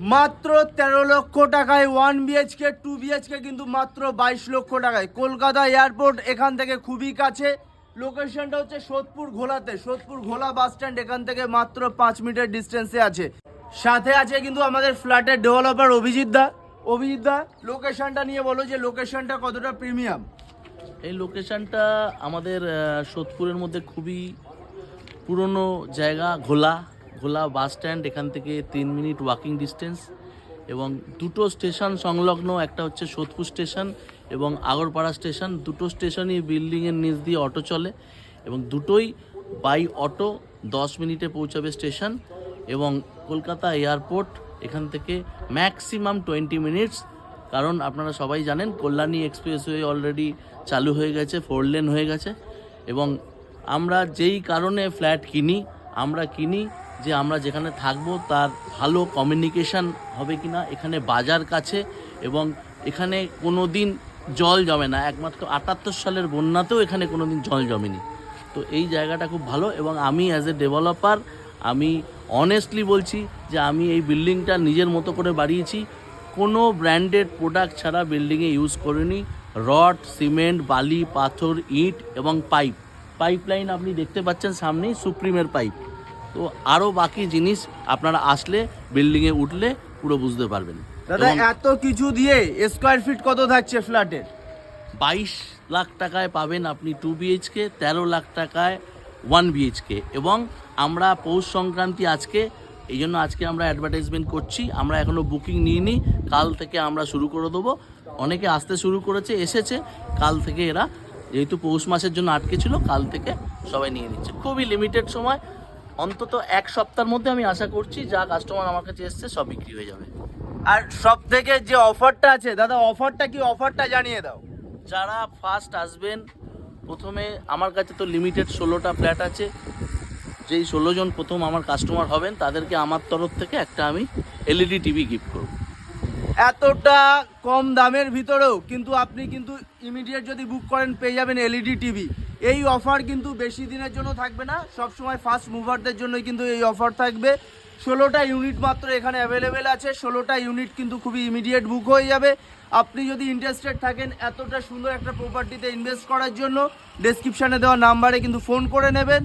মাত্র 13 লক্ষ টাকায় 1 BHK 2 BHK কিন্তু মাত্র 22 লক্ষ টাকায়। কলকাতা এয়ারপোর্ট এখান থেকে খুবই কাছে। লোকেশনটা হচ্ছে সোদপুর ঘোলাতে, সোদপুর ঘোলা বাস স্ট্যান্ড এখান থেকে মাত্র 5 মিটার ডিস্টেন্সে আছে। সাথে আছে কিন্তু আমাদের ফ্ল্যাটের ডেভেলপার অভিজিৎ দা। অভিজিৎ দা, লোকেশনটা নিয়ে বলো যে লোকেশনটা কতটা প্রিমিয়াম। এই লোকেশনটা আমাদের সোদপুরের মধ্যে খুবই পুরনো জায়গা, ঘোলা বাস স্ট্যান্ড, এখান থেকে 3 মিনিট ওয়াকিং ডিস্টেন্স এবং দুটো স্টেশন সংলগ্ন, একটা হচ্ছে সোদপুর স্টেশন এবং আগরপাড়া স্টেশন। দুটো স্টেশনই বিল্ডিংয়ের নিচ দিয়ে অটো চলে এবং দুটোই বাই অটো 10 মিনিটে পৌঁছাবে স্টেশন। এবং কলকাতা এয়ারপোর্ট এখান থেকে ম্যাক্সিমাম 20 মিনিটস, কারণ আপনারা সবাই জানেন কল্যাণী এক্সপ্রেসওয়ে অলরেডি চালু হয়ে গেছে, 4 লেন হয়ে গেছে। এবং আমরা যেই কারণে ফ্ল্যাট কিনি, আমরা কিনি যে আমরা যেখানে থাকবো তার ভালো কমিউনিকেশান হবে কিনা, এখানে বাজার কাছে এবং এখানে কোনো দিন জল জমে না। একমাত্র 78 সালের বন্যাতেও এখানে কোনো দিন জল জমেনি। তো এই জায়গাটা খুব ভালো এবং আমি অ্যাজ এ ডেভেলপার আমি অনেস্টলি বলছি যে আমি এই বিল্ডিংটা নিজের মতো করে বাড়িয়েছি। কোনো ব্র্যান্ডেড প্রোডাক্ট ছাড়া বিল্ডিংয়ে ইউজ করিনি। রড, সিমেন্ট, বালি, পাথর, ইট এবং পাইপলাইন আপনি দেখতে পাচ্ছেন সামনেই, সুপ্রিমের পাইপ। তো আরও বাকি জিনিস আপনারা আসলে বিল্ডিংয়ে উঠলে পুরো বুঝতে পারবেন। দাদা, এত কিছু দিয়ে স্কোয়ার ফিট কত থাকছে ফ্ল্যাটের? 22 লাখ টাকায় পাবেন আপনি 2 BHK, 13 লাখ টাকায় 1 BHK। এবং আমরা পৌষ সংক্রান্তি আজকে, এই জন্য আজকে আমরা অ্যাডভার্টাইজমেন্ট করছি। আমরা এখনও বুকিং নিইনি, কাল থেকে আমরা শুরু করে দেবো। অনেকে আসতে শুরু করেছে, এসেছে। কাল থেকে এরা, যেহেতু পৌষ মাসের জন্য আটকে ছিল, কাল থেকে সবাই নিয়ে নিচ্ছে। খুবই লিমিটেড সময়, অন্তত 1 সপ্তাহের মধ্যে আমি আশা করছি যা কাস্টমার আমার কাছে এসছে সব বিক্রি হয়ে যাবে। আর সব থেকে যে অফারটা আছে দাদা, অফারটা কি? অফারটা জানিয়ে দাও। যারা ফার্স্ট আসবেন, প্রথমে আমার কাছে তো লিমিটেড 16টা ফ্ল্যাট আছে। যেই 16 জন প্রথম আমার কাস্টমার হবেন তাদেরকে আমার তরফ থেকে একটা আমি LED টিভি গিফট করব। এতটা কম দামের ভিতরেও কিন্তু আপনি কিন্তু ইমিডিয়েট যদি বুক করেন পেয়ে যাবেন LED টিভি। এই অফার কিন্তু বেশি দিনের জন্য থাকবে না, সব সময় ফার্স্ট মুভারদের জন্যই কিন্তু এই অফার থাকবে। 16টা ইউনিট মাত্র এখানে অ্যাভেলেবেল আছে। 16টা ইউনিট কিন্তু খুবই ইমিডিয়েট বুক হয়ে যাবে। আপনি যদি ইন্টারেস্টেড থাকেন এতটা সুন্দর একটা প্রপার্টিতে ইনভেস্ট করার জন্য, ডেসক্রিপশানে দেওয়া নাম্বারে কিন্তু ফোন করে নেবেন।